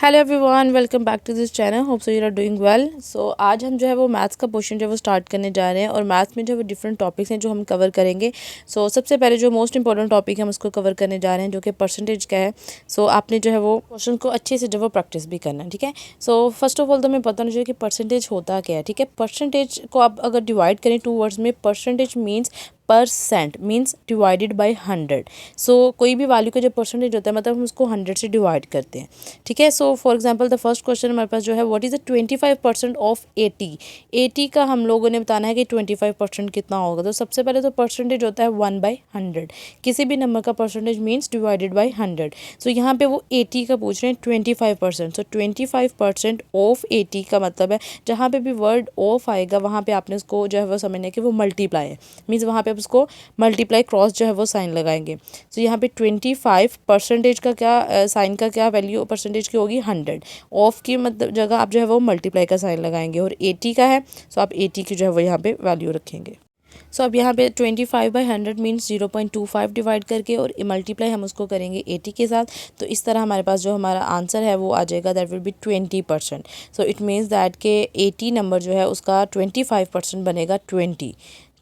Hello everyone, welcome back to this channel. Hope so you are doing well. So आज हम जो है वो मैथ्स का पोर्शन जो है वो स्टार्ट करने जा रहे हैं और मैथ्स में जो है वो डिफरेंट टॉपिक्स हैं जो हम कवर करेंगे। सबसे पहले जो मोस्ट इंपॉर्टेंट टॉपिक है हम उसको कवर करने जा रहे हैं जो कि परसेंटेज का है। आपने जो है वो क्वेश्चन को अच्छे से जो वो प्रैक्टिस भी करना है, ठीक है। फर्स्ट ऑफ ऑल तो हमें पता होना चाहिए कि परसेंटेज होता क्या है, ठीक है। परसेंटेज को आप अगर डिवाइड करें टू वर्ड्स में, percentage means percent means divided by 100। कोई भी वैल्यू का जो परसेंटेज होता है मतलब हम उसको 100 से डिवाइड करते हैं, ठीक है। For example the first question हमारे पास जो है व्हाट इज़ द 25% ऑफ 80। 80 का हम लोगों ने बताना है कि 25% कितना होगा। तो सबसे पहले तो परसेंटेज होता है 1/100। किसी भी नंबर का परसेंटेज मीन्स डिवाइडेड बाई 100। यहाँ पे वो 80 का पूछ रहे हैं 25%। 25% ऑफ 80 का मतलब है जहाँ पे भी वर्ड ऑफ आएगा वहाँ पे आपने उसको जो है वो समझना है कि वो मल्टीप्लाई है, मीन्स वहाँ पे आप उसको मल्टीप्लाई क्रॉस जो है वो साइन लगाएंगे। यहाँ पे 25% का क्या साइन का क्या वैल्यू परसेंटेज की होगी 100। ऑफ की मतलब जगह आप जो है वो मल्टीप्लाई का साइन लगाएंगे और 80 का है आप 80 की जो है वो यहाँ पे वैल्यू रखेंगे। अब यहाँ पे 25/100 मीन्स 0.25 डिवाइड करके और मल्टीप्लाई हम उसको करेंगे 80 के साथ। तो इस तरह हमारे पास जो हमारा आंसर है वो आ जाएगा, that will be 20%। It means that के 80 नंबर जो है उसका 25% बनेगा 20,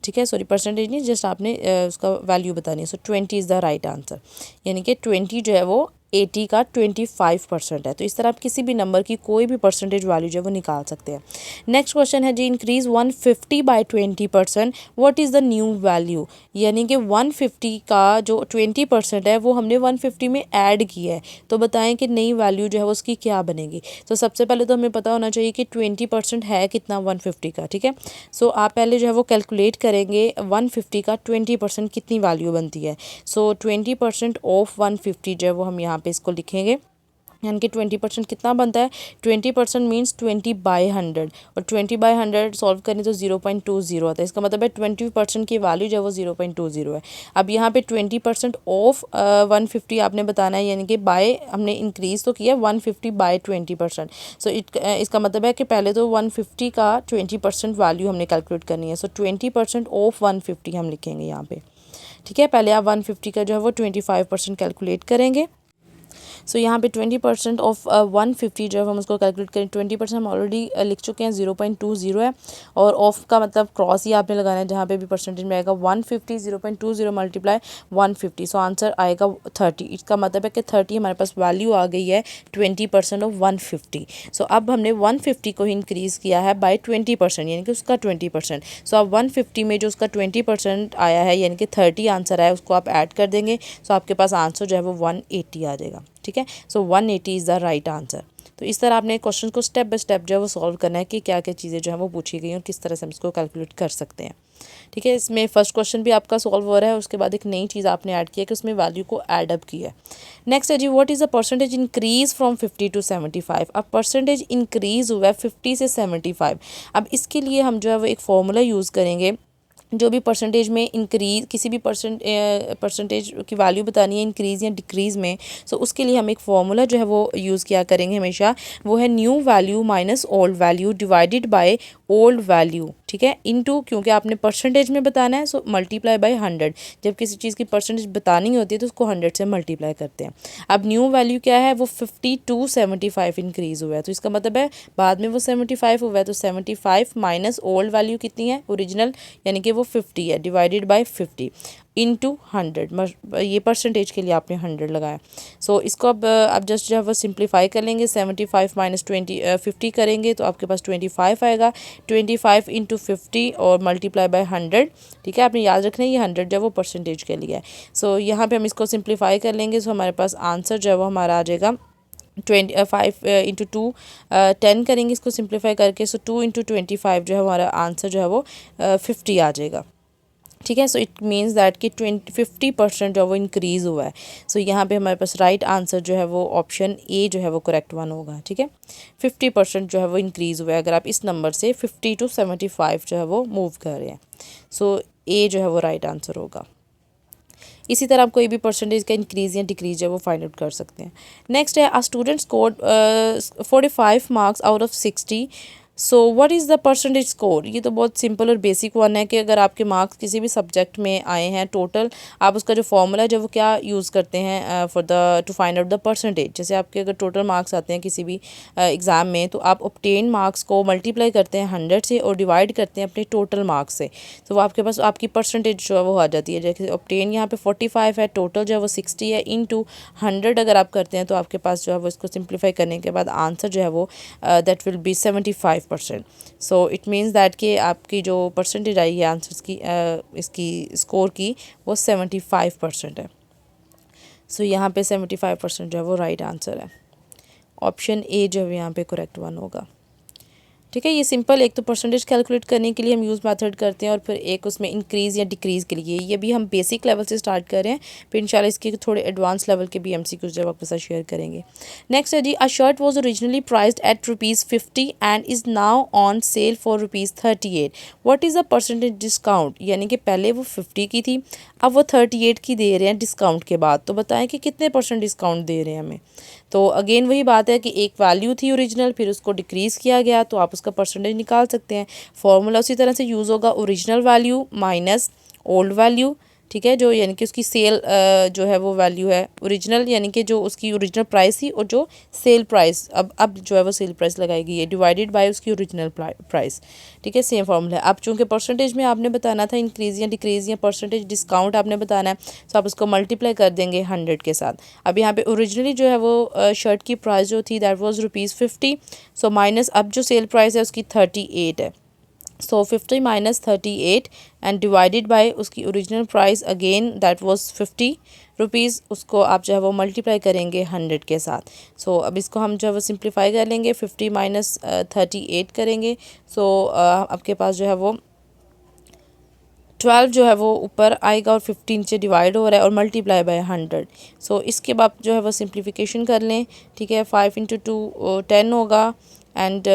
ठीक है। सॉरी, परसेंटेज नहीं, जस्ट आपने उसका वैल्यू बतानी है। 20 इज़ द राइट आंसर, यानी कि 20 जो है वो 80 का 25% है। तो इस तरह आप किसी भी नंबर की कोई भी परसेंटेज वैल्यू जो है वो निकाल सकते हैं। नेक्स्ट क्वेश्चन है जी, increase 150/20%, what is the new value. यानी कि 150 का जो 20% है वो हमने 150 में ऐड किया है। तो बताएं कि नई वैल्यू जो है वो उसकी क्या बनेगी। सबसे पहले तो हमें पता होना चाहिए कि 20% है कितना 150 का, ठीक है। आप पहले जो है वो कैलकुलेट करेंगे 150 का 20% कितनी वैल्यू बनती है। 20% ऑफ 150 जो है वो हम यहाँ पे इसको लिखेंगे, यानी कि 20% कितना बनता है। 20% मीन्स 20/100 और 20/100 सॉल्व करें तो 0.20 आता है। इसका मतलब है 20% की वैल्यू जो है वो 0.20 है। अब यहाँ पे 20% ऑफ 150 आपने बताना है, यानी कि बाय हमने इंक्रीज़ तो किया 150/20%। इसका मतलब है कि पहले तो 150 का 20% वैल्यू हमने कैलकुलेट करनी है। 20% ऑफ 150 हम लिखेंगे यहाँ पे, ठीक है। पहले आप 150 का जो है वो 25% कैलकुलेट करेंगे। यहाँ पे 20% ऑफ 150 जो है हम उसको कैलकुलेट करें। 20% हम ऑलरेडी लिख चुके हैं, 0.20 है। और ऑफ का मतलब क्रॉस ही आपने लगाना है जहाँ पे भी परसेंटेज में आएगा। 150 0.20 मल्टीप्लाई 150, आंसर आएगा 30। इसका मतलब है कि 30 हमारे पास वैल्यू आ गई है 20% ऑफ 150। अब हमने 150 को ही इंक्रीज़ किया है बाई 20%, यानी कि उसका 20%। अब 150 में जो उसका 20% आया है यानी कि 30 आंसर आया, उसको आप ऐड कर देंगे। आपके पास आंसर जो है वो 180 आ जाएगा, ठीक है। 180 इज़ द राइट आंसर। तो इस तरह आपने क्वेश्चन को स्टेप बाय स्टेप जो है वो सॉल्व करना है कि क्या क्या चीज़ें जो है वो पूछी गई और किस तरह से हम इसको कैलकुलेट कर सकते हैं, ठीक है। इसमें फर्स्ट क्वेश्चन भी आपका सॉल्व हो रहा है, उसके बाद एक नई चीज़ आपने ऐड किया कि उसमें वैल्यू को ऐड अप किया है। नेक्स्ट है जी, what is the percentage increase from 50 to 75। अब परसेंटेज इंक्रीज हुआ है 50 से 75। अब इसके लिए हम जो है वो एक फॉर्मूला यूज़ करेंगे। जो भी परसेंटेज में इंक्रीज, किसी भी परसेंटेज की वैल्यू बतानी है इंक्रीज़ या डिक्रीज़ में, उसके लिए हम एक फॉर्मूला जो है वो यूज़ किया करेंगे हमेशा। वो है new value minus old value divided by old value, ठीक है, इनटू, क्योंकि आपने परसेंटेज में बताना है मल्टीप्लाई बाय 100। जब किसी चीज़ की परसेंटेज बतानी होती है तो उसको 100 से मल्टीप्लाई करते हैं। अब न्यू वैल्यू क्या है, वो 50 to 75 इंक्रीज़ हुआ है। तो इसका मतलब है बाद में वो 75 हुआ है। 75 माइनस ओल्ड वैल्यू कितनी है ओरिजिनल, यानी कि वो 50 है, डिवाइडेड बाय 50 इंटू 100। ये परसेंटेज के लिए आपने 100 लगाया। इसको अब आप जस्ट जो है वो सिंप्लीफाई कर लेंगे। 75 माइनस 50 करेंगे तो आपके पास 25 आएगा। 25 इंटू 50 और मल्टीप्लाई बाय 100, ठीक है। आपने याद रखना है ये 100 जो है वो परसेंटेज के लिए है। यहाँ पे हम इसको सिंप्लीफाई कर लेंगे। हमारे पास आंसर जो है वो हमारा आ जाएगा 5 इंटू 2 10 करेंगे इसको सिंप्लीफाई करके। 2 इंटू 25 जो है हमारा आंसर जो है वो 50 आ जाएगा, ठीक है। इट मीन्स दैट कि 50% जो है वो इंक्रीज़ हुआ है। यहाँ पे हमारे पास राइट आंसर जो है वो ऑप्शन ए जो है वो करेक्ट वन होगा, ठीक है। 50% जो है वो इंक्रीज़ हुआ है अगर आप इस नंबर से 50 to 75 जो है वो मूव कर रहे हैं। ए जो है वो राइट आंसर होगा। इसी तरह आप कोई भी परसेंटेज का इंक्रीज़ या डिक्रीज है वो फाइंड आउट कर सकते हैं। नेक्स्ट है, a student scored 45 marks out of 60 so what is the percentage score. ये तो बहुत सिंपल और बेसिक वन है कि अगर आपके मार्क्स किसी भी सब्जेक्ट में आए हैं टोटल, आप उसका जो फॉर्मूला है जो वो क्या यूज़ करते हैं for the two find out the percentage. जैसे आपके अगर टोटल मार्क्स आते हैं किसी भी एग्ज़ाम में, तो आप ऑब्टेन मार्क्स को मल्टीप्लाई करते हैं 100 से और डिवाइड करते हैं अपने टोटल मार्क्स से, तो वो आपके पास आपकी परसेंटेज जो है वो आ जाती है। जैसे ऑब्टेन यहाँ पे 45 है, टोटल जो है वो 60 है, इनटू 100 अगर आप करते हैं तो आपके पास जो है वो इसको सिंप्लीफाई करने के बाद आंसर जो है वो that will be 75%। So it means that कि आपकी जो परसेंटेज आई है आंसर्स की इसकी स्कोर की वो 75% है। सो यहाँ पे 75% जो है वो राइट आंसर है। ऑप्शन ए जो है यहाँ पे करेक्ट वन होगा। ठीक है, ये सिंपल, एक तो परसेंटेज कैलकुलेट करने के लिए हम यूज़ मेथड करते हैं और फिर एक उसमें इंक्रीज़ या डिक्रीज़ के लिए। ये भी हम बेसिक लेवल से स्टार्ट कर रहे हैं, फिर इंशाल्लाह इसके थोड़े एडवांस लेवल के भी MCQs जब आपके साथ शेयर करेंगे। नेक्स्ट है जी, a shirt was originally priced at ₹50 and is now on sale for ₹38। What is the percentage discount. यानी कि पहले वो 50 की थी, अब वो 38 की दे रहे हैं डिस्काउंट के बाद। तो बताएं कि कितने % डिस्काउंट दे रहे हैं हमें। तो अगेन वही बात है कि एक वैल्यू थी ओरिजिनल, फिर उसको डिक्रीज़ किया गया, तो आप उसका परसेंटेज निकाल सकते हैं। फॉर्मूला उसी तरह से यूज़ होगा, original value minus old value. ठीक है, जो यानी कि उसकी सेल जो है वो वैल्यू है ओरिजिनल, यानी कि जो उसकी ओरिजिनल प्राइस थी, और जो सेल प्राइस अब जो है वो सेल प्राइस लगाई गई है, डिवाइडेड बाय उसकी ओरिजिनल प्राइस। ठीक है, सेम फॉर्मूला है। अब चूँकि परसेंटेज में आपने बताना था इंक्रीज़ या डिक्रीज़ या परसेंटेज डिस्काउंट आपने बताना है, तो आप उसको मल्टीप्लाई कर देंगे 100 के साथ। अब यहाँ पे ओरिजिनली जो है वो शर्ट की प्राइस जो थी दैट वाज ₹50। सो माइनस अब जो सेल प्राइस है उसकी 38 है। सो 50 माइनस 38 एंड डिवाइडेड बाय उसकी original price again that was ₹50। उसको आप जो है वो मल्टीप्लाई करेंगे 100 के साथ। सो अब इसको हम जो है वो सिंप्लीफाई कर लेंगे, 50 माइनस 38 करेंगे। सो आपके पास जो है वो 12 जो है वो ऊपर आएगा और 15 से डिवाइड हो रहा है और मल्टीप्लाई बाय 100। सो इसके बाद जो है वो सिंप्लीफिकेशन कर लें। ठीक है, 5 × 2 10 होगा एंड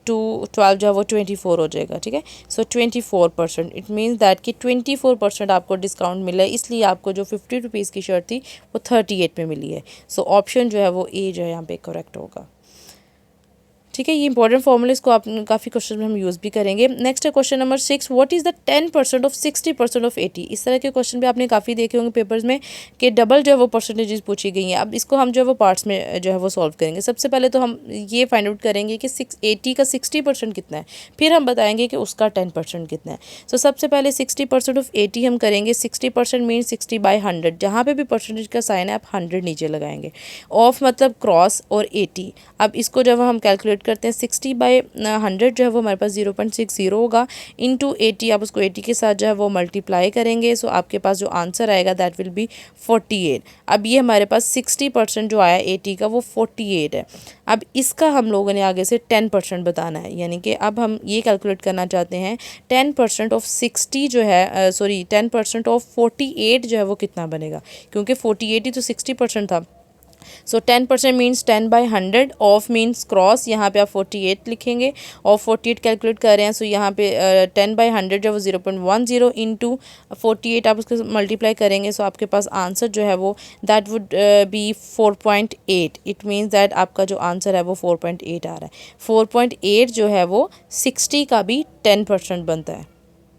2 12 जो है वो 24 हो जाएगा। ठीक है, सो 24%। इट मीन्स दैट कि 24% आपको डिस्काउंट मिला है, इसलिए आपको जो ₹50 की शर्ट थी वो 38 में मिली है। सो ऑप्शन जो है वो ए जो है यहाँ पे करेक्ट होगा। ठीक है, ये इंपॉर्टेंट फॉर्मूला, इसको आप काफ़ी क्वेश्चन में हम यूज़ भी करेंगे। नेक्स्ट है question number 6, what is the 10% of 60% of 80। इस तरह के क्वेश्चन भी आपने काफ़ी देखे होंगे पेपर्स में कि डबल जो है वो परसेंटेजेस पूछी गई हैं। अब इसको हम जो है वो पार्ट्स में जो है वो सॉल्व करेंगे। सबसे पहले तो हम ये फाइंड आउट करेंगे कि 80 का 60% कितना है, फिर हम बताएंगे कि उसका 10% कितना है। सो सबसे पहले 60% ऑफ 80 हम करेंगे। 60% मीन 60/100, जहाँ पे भी परसेंटेज का साइन है आप 100 नीचे लगाएंगे। ऑफ मतलब क्रॉस और 80। अब इसको जब हम कैलकुलेट करते हैं 60/100 जो है वो हमारे पास 0.60 होगा, इंटू 80 आप उसको 80 के साथ जो है वो मल्टीप्लाई करेंगे। सो आपके पास जो आंसर आएगा दैट विल बी 48। अब ये हमारे पास 60% जो आया 80 का वो 48 है। अब इसका हम लोगों ने आगे से 10% बताना है, यानी कि अब हम ये कैलकुलेट करना चाहते हैं 10% ऑफ 60 जो है 10% ऑफ 48 जो है वो कितना बनेगा, क्योंकि 48 ही तो 60% था। सो 10% मीन्स 10/100, ऑफ मीन्स क्रॉस, यहाँ पे आप 48 लिखेंगे और 48 कैलकुलेट कर रहे हैं। सो यहाँ पे 10/100 जो है वो 0.10 इंटू 48 आप उसको मल्टीप्लाई करेंगे। सो आपके पास आंसर जो है वो that would be 4.8। It means that आपका जो आंसर है वो 4.8 आ रहा है। 4.8 जो है वो 60 का भी 10% बनता है।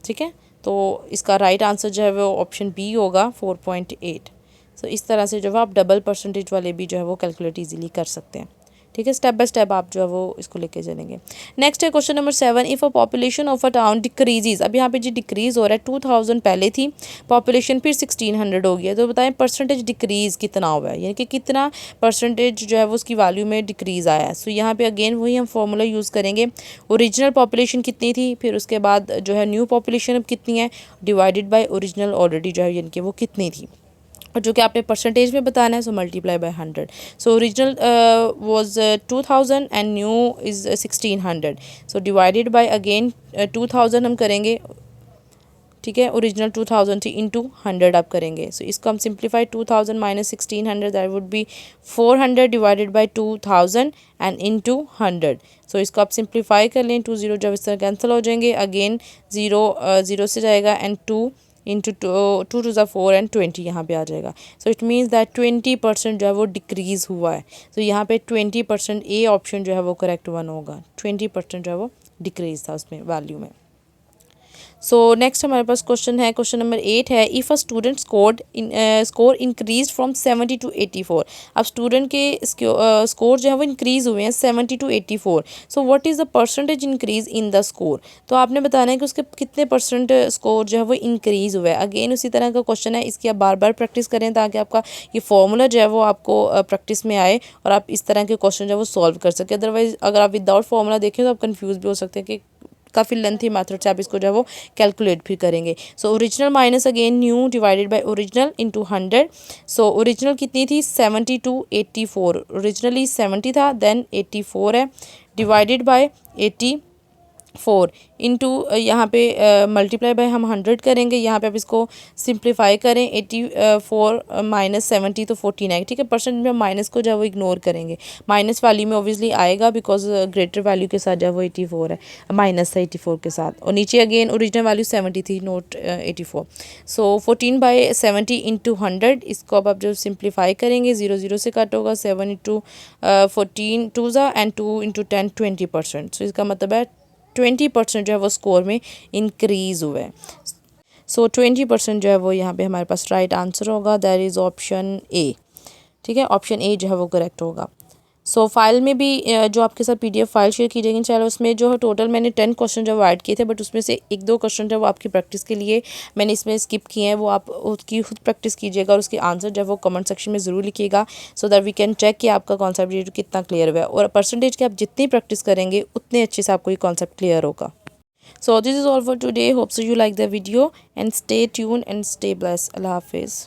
ठीक है, तो इसका राइट आंसर जो है वो ऑप्शन बी होगा 4.8। सो इस तरह से जो है आप डबल परसेंटेज वाले भी जो है वो कैलकुलेट इजीली कर सकते हैं। ठीक है, स्टेप बाय स्टेप आप जो है वो इसको लेके चलेंगे। नेक्स्ट है question number 7, if a population of a town decreases. अब यहाँ पे जी डिक्रीज़ हो रहा है, 2000 पहले थी पॉपुलेशन, फिर 1600 हो गया। तो बताएं परसेंटेज डिक्रीज़ कितना हुआ है, यानी कि कितना परसेंटेज जो है वो उसकी वैल्यू में डिक्रीज़ आया है। सो यहाँ पे अगेन वही हम फॉर्मूला यूज़ करेंगे। ओरिजिनल पॉपुलेशन कितनी थी, फिर उसके बाद जो है न्यू पॉपुलेशन अब कितनी है, डिवाइडेड बाई ओरिजिनल ऑलरेडी जो है यानी कि वो कितनी थी, और जो कि आपने परसेंटेज में बताना है। So multiply by 100। So original was 2000 and new is 1600। So divided by again 2000 हम करेंगे। ठीक है, ओरिजिनल 2000 थी, इंटू 100 आप करेंगे। सो इसको हम simplify 2000 minus 1600 that would be 400 divided by 2000 and into 100। सो इसको आप सिंप्लीफाई कर लें, 2 0 जब इस तरह कैंसिल हो जाएंगे, अगेन 0 से जाएगा एंड 2 इंटू 2 2 ज़ा 4 एंड 20 यहाँ पे आ जाएगा। सो इट मीन्स दैट 20% जो है वो डिक्रीज़ हुआ है। तो यहाँ पे 20% ए ऑप्शन जो है वो करेक्ट वन होगा। 20% जो है वो डिक्रीज था उसमें वैल्यू में। सो नेक्स्ट हमारे पास क्वेश्चन है, क्वेश्चन नंबर 8 है, if a student score increase from 70 to 84। अब स्टूडेंट के स्कोर जो है वो इंक्रीज़ हुए हैं 70 to 84। So what is the percentage increase in the score. तो आपने बताना है कि उसके कितने परसेंट स्कोर जो है वो इंक्रीज़ हुआ है। अगेन उसी तरह का क्वेश्चन है, इसकी आप बार बार प्रैक्टिस करें ताकि आपका ये फॉर्मूला जो है वो आपको प्रैक्टिस में आए और आप इस तरह के क्वेश्चन जो है वो सॉल्व कर सकें। अदरवाइज़ अगर आप विदाउट फार्मूला देखें तो आप कन्फ्यूज़ भी हो सकते हैं कि काफ़ी लेंथी मेथड से आप इसको जो है वो कैलकुलेट भी करेंगे। So original minus again nu divided by original into 100। So original कितनी थी 70 टू 84, ओरिजिनली 70 था देन 84 है डिवाइडेड बाय 84 इंटू यहाँ पे मल्टीप्लाई बाय हम 100 करेंगे। यहाँ पे आप इसको सिंप्लीफाई करें 84 माइनस 70 तो 49, ठीक है। परसेंट में हम माइनस को जो है वो इग्नोर करेंगे, माइनस वैल्यू में ऑब्वियसली आएगा बिकॉज ग्रेटर वैल्यू के साथ जो है वो 84 है, माइनस था 84 के साथ। और नीचे अगेन ओरिजिनल वैल्यू 70 थी नोट 84। सो 14/70 इंटू 100, इसको अब आप जो सिंप्लीफाई करेंगे 0 0 से कट होगा, 7 इंटू 14 टू ज़ा एंड 2 इंटू 10 20%। सो इसका मतलब है 20% जो है वो स्कोर में इंक्रीज़ हुआ है। सो 20% जो है वो यहाँ पे हमारे पास राइट आंसर होगा, दैट इज़ ऑप्शन ए, ठीक है। ऑप्शन ए जो है वो करेक्ट होगा। सो फाइल में भी जो आपके साथ पीडीएफ फाइल शेयर की जाएगी इंशाल्लाह, उसमें जो है टोटल मैंने 10 क्वेश्चन जो ऐड किए थे, बट उसमें से 1-2 क्वेश्चन जो वो आपकी प्रैक्टिस के लिए मैंने इसमें स्किप किए हैं, वो आप उसकी खुद प्रैक्टिस कीजिएगा और उसके आंसर जो है वो कमेंट सेक्शन में ज़रूर लिखिएगा so that we can check कि आपका कॉन्सेप्ट कितना क्लियर हुआ है। और परसेंटेज की आप जितनी प्रैक्टिस करेंगे उतने अच्छे से आपको ये कॉन्सेप्ट क्लियर होगा। So this is all for today. Hope so you like the video and stay tuned and stay blessed. Allah Hafiz.